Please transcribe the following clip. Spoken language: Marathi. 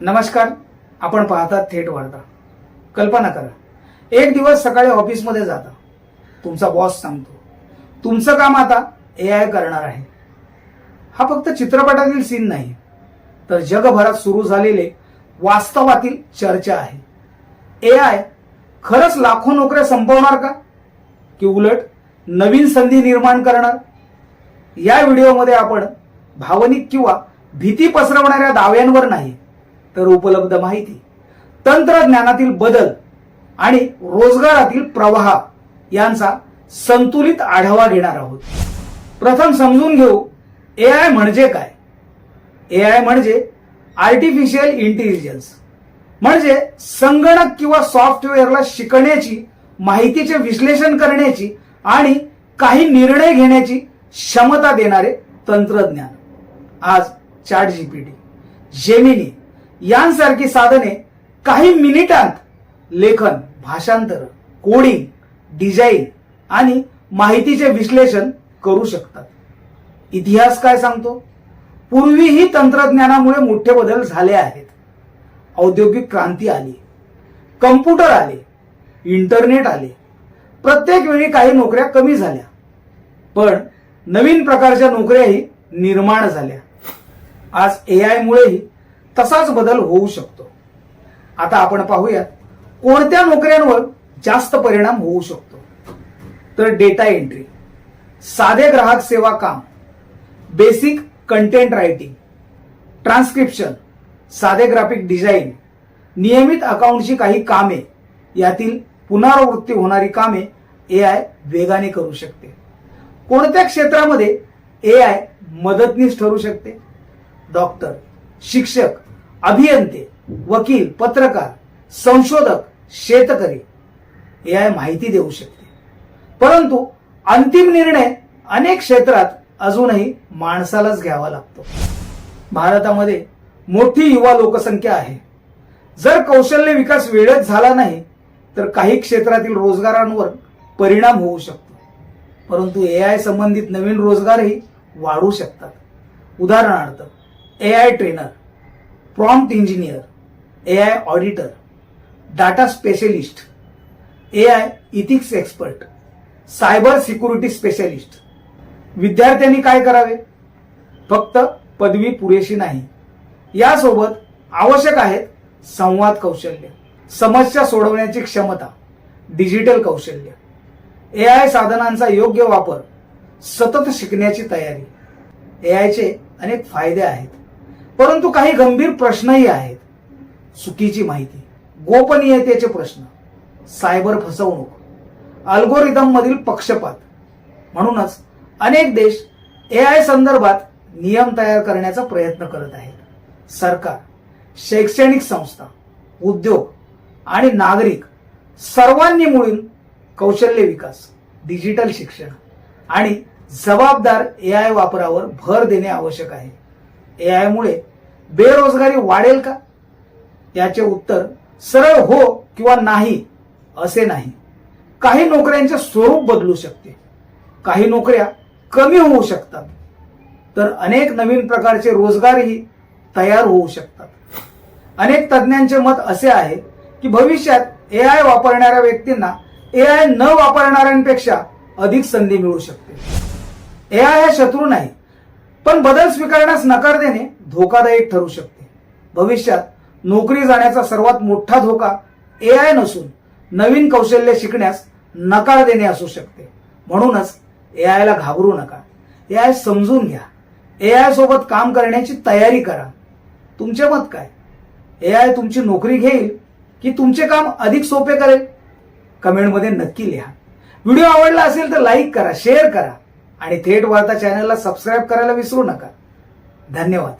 नमस्कार. आपण पाहतात थेट वार्ता. कल्पना करा, एक दिवस सकाळी ऑफिसमध्ये जाता. तुमचा बॉस सांगतो तुमचं काम आता एआय करणार आहे. हा फक्त चित्रपटातील सीन नाही, तर जगभरात सुरू झालेले वास्तवातील चर्चा आहे. एआय खरंच लाखो नोकऱ्या संपवणार का, की उलट नवीन संधी निर्माण करणार? या व्हिडिओमध्ये आपण भावनिक किंवा भीती पसरवणाऱ्या दाव्यांवर नाही, तर उपलब्ध माहिती, तंत्रज्ञानातील बदल आणि रोजगारातील प्रवाह यांचा संतुलित आढावा घेणार आहोत. प्रथम समजून घेऊ एआय म्हणजे काय. एआय म्हणजे आर्टिफिशियल इंटेलिजन्स, म्हणजे संगणक किंवा सॉफ्टवेअरला शिकण्याची, माहितीचे विश्लेषण करण्याची आणि काही निर्णय घेण्याची क्षमता देणारे तंत्रज्ञान. आज ChatGPT, जेमिनी यांसारखी साधने काही मिनिटांत लेखन, भाषांतर, कोडिंग, डिझाईन आणि माहितीचे विश्लेषण करू शकतात. इतिहास काय सांगतो? पूर्वीही तंत्रज्ञानामुळे मोठे बदल झाले आहेत. औद्योगिक क्रांती आली, कम्प्युटर आले, इंटरनेट आले. प्रत्येक वेळी काही नोकऱ्या कमी झाल्या, पण नवीन प्रकारच्या नोकऱ्याही निर्माण झाल्या. आज एआय मुळेही तसाच बदल होऊ शकतो. आता आपण पाहूया कोणत्या नोकऱ्यांवर जास्त परिणाम होऊ शकतो. तर डेटा एंट्री, साधे ग्राहक सेवा काम, बेसिक कंटेंट रायटिंग, ट्रान्स्क्रिप्शन, साधे ग्राफिक डिझाईन, नियमित अकाउंटची काही कामे, यातील पुनरावृत्ती होणारी कामे एआय वेगाने करू शकते. कोणत्या क्षेत्रामध्ये एआय मदतनीस ठरू शकते? डॉक्टर, शिक्षक, अभियंते, वकील, पत्रकार, संशोधक, शेतकरी. एआय माहिती देऊ शकते, परंतु अंतिम निर्णय अनेक क्षेत्रात अजूनही माणसालाच घ्यावा लागतो. भारतामध्ये मोठी युवा लोकसंख्या आहे. जर कौशल्य विकास वेळेत झाला नाही तर काही क्षेत्रातील रोजगारांवर परिणाम होऊ शकतो. परंतु एआय संबंधित नवीन रोजगारही वाढू शकतात. उदाहरणार्थ AI trainer, prompt engineer, AI auditor, data specialist, AI ethics expert, cyber security specialist. विद्यार्थ्यांनी काय करावे? फक्त पदवी पुरेशी नाही, यासोबत आवश्यक आहेत संवाद कौशल्य, समस्या सोडवण्याची क्षमता, डिजिटल कौशल्य, एआय साधनांचा योग्य वापर, सतत शिकण्याची तयारी. एआयचे अनेक फायदे आहेत, परंतु काही गंभीर प्रश्नही आहेत. चुकीची माहिती, गोपनीयतेचे प्रश्न, सायबर फसवणूक, अल्गोरिदम मधील पक्षपात. म्हणूनच अनेक देश एआय संदर्भात नियम तयार करण्याचा प्रयत्न करत आहेत. सरकार, शैक्षणिक संस्था, उद्योग आणि नागरिक सर्वांनी मिळून कौशल्य विकास, डिजिटल शिक्षण आणि जबाबदार एआय वापरावर भर देणे आवश्यक आहे. एआय मुळे बेरोजगारी वाढेल का? याचे उत्तर सरळ हो किंवा नाही असे नाही. काही नोकऱ्यांचे स्वरूप बदलू शकते, काही नोकऱ्या कमी होऊ शकतात, तर अनेक नवीन प्रकारचे रोजगारही तयार होऊ शकतात. अनेक तज्ञांचे मत असे आहे की भविष्यात एआय वापरणाऱ्या व्यक्तींना एआय न वापरणाऱ्यांपेक्षा अधिक संधी मिळू शकते. एआय हा शत्रू नाही, पण बदल स्वीकारण्यास नकार देणे धोकादायक ठरू शकते. भविष्यात नोकरी जाण्याचा सर्वात मोठा धोका एआय नसून नवीन कौशल्य शिकण्यास नकार देणे असू शकते. म्हणूनच एआयला घाबरू नका. एआय समजून घ्या. एआय सोबत काम करण्याची तयारी करा. तुमचे मत काय? एआय तुमची नोकरी घेईल की तुमचे काम अधिक सोपे करेल? कमेंटमध्ये नक्की लिहा. व्हिडिओ आवडला असेल तर लाईक करा, शेअर करा आणि थेट वार्ता चॅनलला सबस्क्राईब करायला विसरू नका. धन्यवाद.